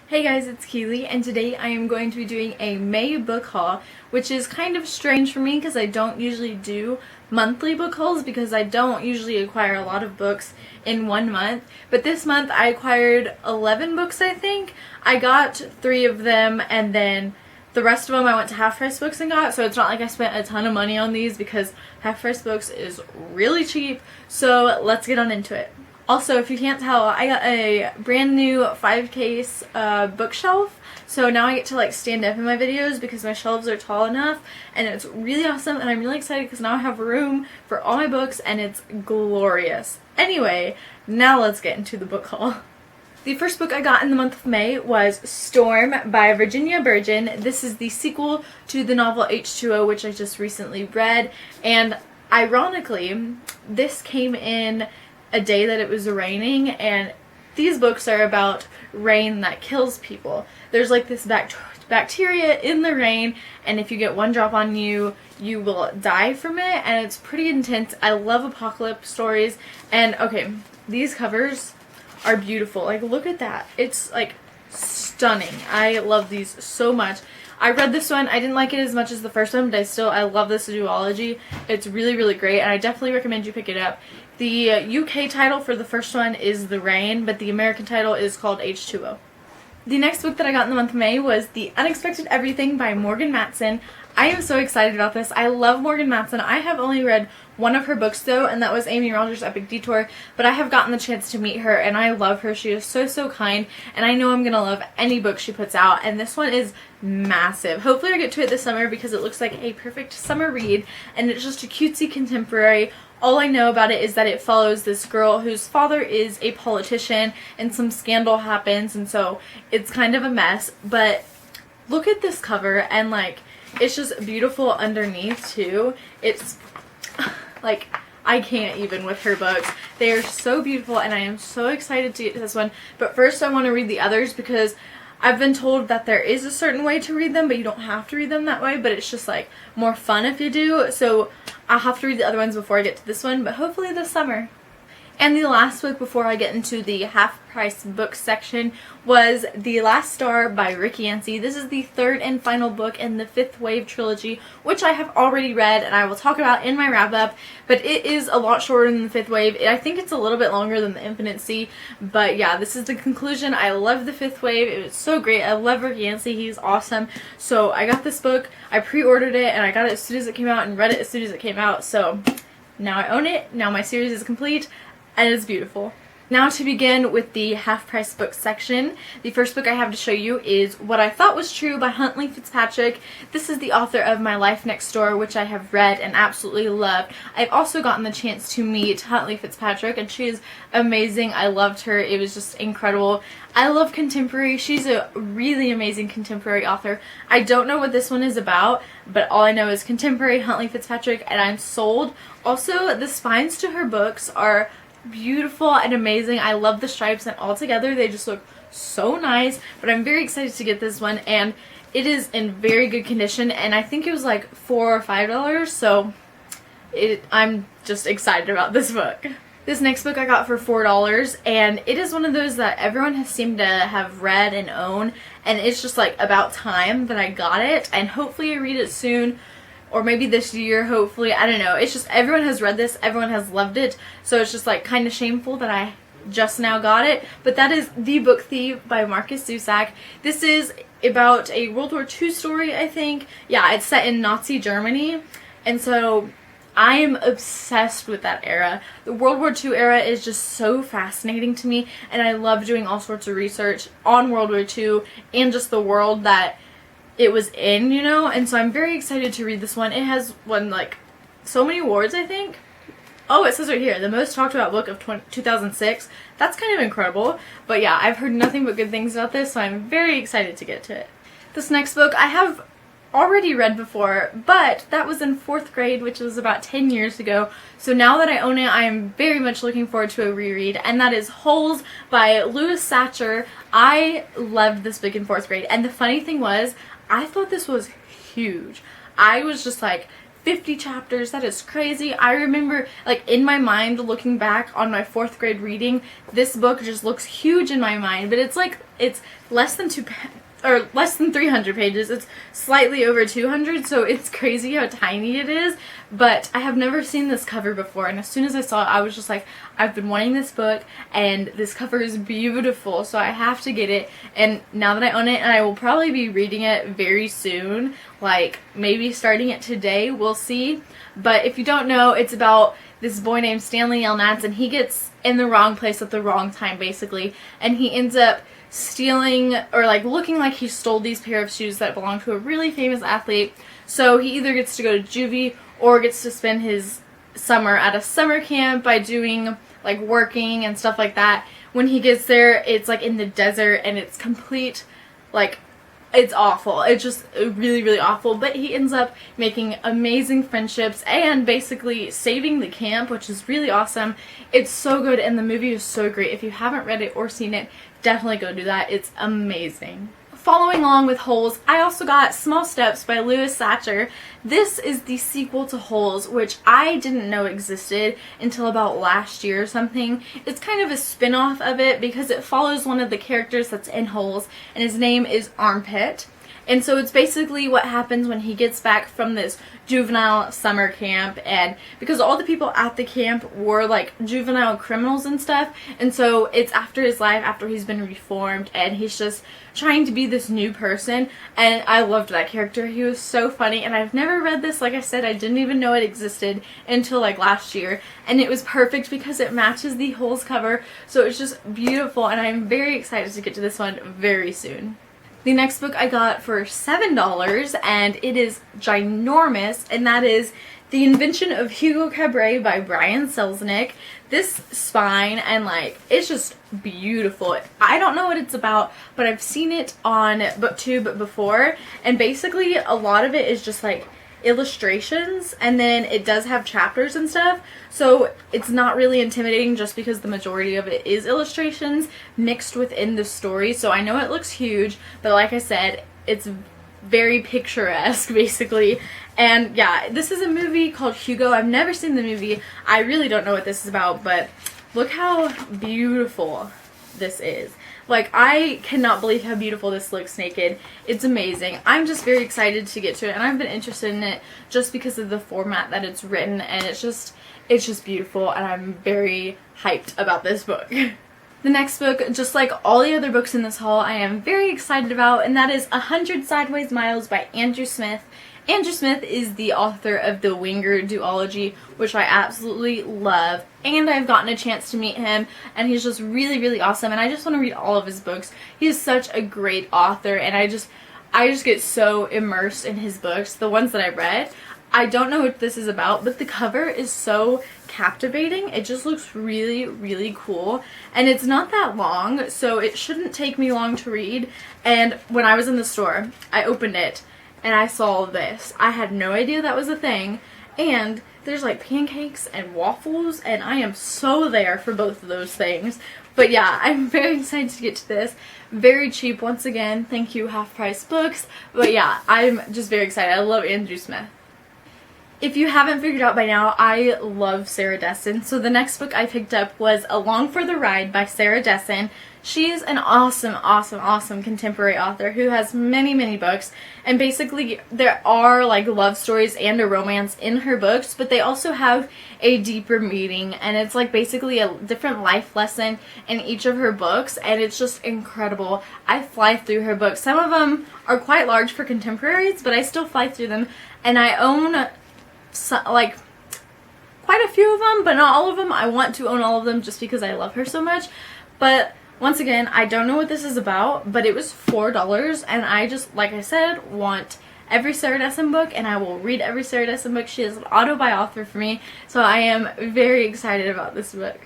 Hey guys, it's Keeley, and today I am going to be doing a May book haul, which is kind of strange for me because I don't usually do monthly book hauls because I don't usually acquire a lot of books in 1 month. But this month I acquired 11 books, I think. I got 3 of them, and then the rest of them I went to Half Price Books and got, so it's not like I spent a ton of money on these because Half Price Books is really cheap. So let's get on into it. Also, if you can't tell, I got a brand new 5-case bookshelf, so now I get to stand up in my videos because my shelves are tall enough, and it's really awesome, and I'm really excited because now I have room for all my books, and it's glorious. Anyway, now let's get into the book haul. The first book I got in the month of May was Storm by Virginia Burgin. This is the sequel to the novel H2O, which I just recently read, and ironically, this came in a day that it was raining, and these books are about rain that kills people. There's this bacteria in the rain, and if you get one drop on you, you will die from it, and it's pretty intense. I love apocalypse stories, and okay, these covers are beautiful. Look at that. It's stunning. I love these so much. I read this one. I didn't like it as much as the first one, but I love this duology. It's really, really great, and I definitely recommend you pick it up. The UK title for the first one is The Rain, but the American title is called H2O. The next book that I got in the month of May was The Unexpected Everything by Morgan Matson. I am so excited about this. I love Morgan Matson. I have only read one of her books though, and that was Amy Rogers' Epic Detour, but I have gotten the chance to meet her, and I love her. She is so, so kind, and I know I'm going to love any book she puts out, and this one is massive. Hopefully I get to it this summer because it looks like a perfect summer read, and it's just a cutesy contemporary. All I know about it is that it follows this girl whose father is a politician, and some scandal happens, and so it's kind of a mess, but look at this cover, and it's just beautiful underneath too. It's I can't even with her books. They are so beautiful, and I am so excited to get to this one. But first I want to read the others because I've been told that there is a certain way to read them, but you don't have to read them that way, but it's just more fun if you do. So I'll have to read the other ones before I get to this one, but hopefully this summer. And the last book before I get into the half-price book section was The Last Star by Rick Yancey. This is the third and final book in the Fifth Wave trilogy, which I have already read and I will talk about in my wrap-up, but it is a lot shorter than the Fifth Wave. I think it's a little bit longer than the Infinite Sea, but yeah, this is the conclusion. I love the Fifth Wave. It was so great. I love Rick Yancey. He's awesome. So I got this book, I pre-ordered it, and I got it as soon as it came out and read it as soon as it came out, so now I own it. Now my series is complete. And it's beautiful. Now to begin with the half-price book section, the first book I have to show you is What I Thought Was True by Huntley Fitzpatrick. This is the author of My Life Next Door, which I have read and absolutely loved. I've also gotten the chance to meet Huntley Fitzpatrick, and she is amazing. I loved her. It was just incredible. I love contemporary. She's a really amazing contemporary author. I don't know what this one is about, but all I know is contemporary Huntley Fitzpatrick, and I'm sold. Also, the spines to her books are beautiful and amazing. I love the stripes, and all together they just look so nice, but I'm very excited to get this one, and it is in very good condition, and I think it was $4 or $5, so I'm just excited about this book. This next book I got for $4, and it is one of those that everyone has seemed to have read and own, and it's just about time that I got it, and hopefully I read it soon. Or maybe this year, hopefully. I don't know. It's just everyone has read this. Everyone has loved it. So it's just kind of shameful that I just now got it. But that is The Book Thief by Marcus Zusak. This is about a World War II story, I think. Yeah, it's set in Nazi Germany. And so I am obsessed with that era. The World War II era is just so fascinating to me. And I love doing all sorts of research on World War II and just the world that it was in, and so I'm very excited to read this one. It has won so many awards, I think. Oh, it says right here, the most talked about book of 2006. That's kind of incredible, but yeah, I've heard nothing but good things about this, so I'm very excited to get to it. This next book I have already read before, but that was in 4th grade, which was about 10 years ago, so now that I own it, I am very much looking forward to a reread, and that is Holes by Louis Satcher. I loved this book in 4th grade, and the funny thing was, I thought this was huge. I was just 50 chapters. That is crazy. I remember, like, in my mind, looking back on my 4th grade reading, this book just looks huge in my mind, but it's like, it's less than 300 pages. It's slightly over 200, so it's crazy how tiny it is. But I have never seen this cover before, and as soon as I saw it, I was just like, I've been wanting this book, and this cover is beautiful, so I have to get it. And now that I own it, and I will probably be reading it very soon, like maybe starting it today, we'll see. But if you don't know, it's about this boy named Stanley Yelnats, and he gets in the wrong place at the wrong time, basically, and he ends up stealing, or like looking like he stole these pair of shoes that belong to a really famous athlete. So he either gets to go to juvie or gets to spend his summer at a summer camp by doing like working and stuff like that. When he gets there, it's like in the desert, and it's complete, like, it's awful. It's just really, really awful. But he ends up making amazing friendships and basically saving the camp, which is really awesome. It's so good, and the movie is so great. If you haven't read it or seen it, definitely go do that. It's amazing. Following along with Holes, I also got Small Steps by Louis Satcher. This is the sequel to Holes, which I didn't know existed until about last year or something. It's kind of a spin-off of it because it follows one of the characters that's in Holes, and his name is Armpit. And so it's basically what happens when he gets back from this juvenile summer camp, and because all the people at the camp were like juvenile criminals and stuff, and so it's after his life, after he's been reformed, and he's just trying to be this new person. And I loved that character. He was so funny, and I've never read this. Like I said, I didn't even know it existed until like last year, and it was perfect because it matches the Holes cover, so it's just beautiful, and I'm very excited to get to this one very soon. The next book I got for $7, and it is ginormous, and that is The Invention of Hugo Cabaret by Brian Selznick. This spine, and like, it's just beautiful. I don't know what it's about, but I've seen it on BookTube before, and basically a lot of it is just like illustrations, and then it does have chapters and stuff, so it's not really intimidating just because the majority of it is illustrations mixed within the story. So I know it looks huge, but like I said, it's very picturesque basically. And yeah, this is a movie called Hugo. I've never seen the movie. I really don't know what this is about, but look how beautiful this is. Like, I cannot believe how beautiful this looks naked. It's amazing. I'm just very excited to get to it, and I've been interested in it just because of the format that it's written, and it's just beautiful, and I'm very hyped about this book. The next book, just like all the other books in this haul, I am very excited about, and that is 100 Sideways Miles by Andrew Smith. Andrew Smith is the author of the Winger duology, which I absolutely love, and I've gotten a chance to meet him, and he's just really, really awesome, and I just want to read all of his books. He is such a great author, and I just get so immersed in his books, the ones that I read. I don't know what this is about, but the cover is so captivating. It just looks really, really cool, and it's not that long, so it shouldn't take me long to read. And when I was in the store, I opened it, and I saw this. I had no idea that was a thing, and there's like pancakes and waffles, and I am so there for both of those things. But yeah, I'm very excited to get to this. Very cheap once again. Thank you, Half Price Books. But yeah, I'm just very excited. I love Andrew Smith. If you haven't figured out by now, I love Sarah Dessen. So the next book I picked up was Along for the Ride by Sarah Dessen. She's an awesome, awesome, awesome contemporary author who has many, many books. And basically, there are like love stories and a romance in her books, but they also have a deeper meaning. And it's like basically a different life lesson in each of her books. And it's just incredible. I fly through her books. Some of them are quite large for contemporaries, but I still fly through them. And I own like quite a few of them, but not all of them. I want to own all of them just because I love her so much. But once again, I don't know what this is about, but it was $4, and I just, like I said, want every Sarah Dessen book, and I will read every Sarah Dessen book. She is an auto-author for me, so I am very excited about this book.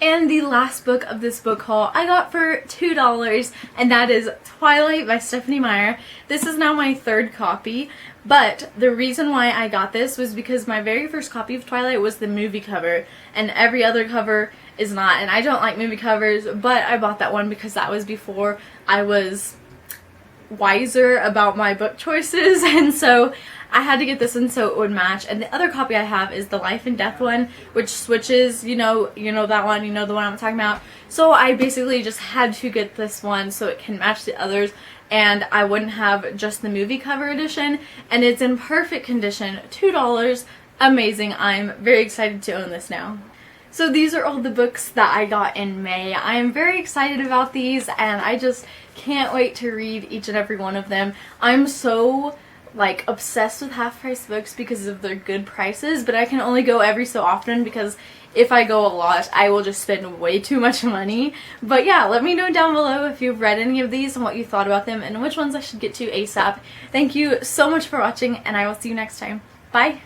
And the last book of this book haul I got for $2, and that is Twilight by Stephanie Meyer. This is now my third copy, but the reason why I got this was because my very first copy of Twilight was the movie cover, and every other cover is not, and I don't like movie covers, but I bought that one because that was before I was wiser about my book choices, and so I had to get this one so it would match. And the other copy I have is the Life and Death one, which switches, you know that one, you know the one I'm talking about. So I basically just had to get this one so it can match the others, and I wouldn't have just the movie cover edition, and it's in perfect condition. $2. Amazing. I'm very excited to own this now. So these are all the books that I got in May. I am very excited about these, and I just can't wait to read each and every one of them. I'm so like obsessed with half price books because of their good prices, but I can only go every so often because if I go a lot, I will just spend way too much money. But yeah, let me know down below if you've read any of these and what you thought about them and which ones I should get to ASAP. Thank you so much for watching, and I will see you next time. Bye!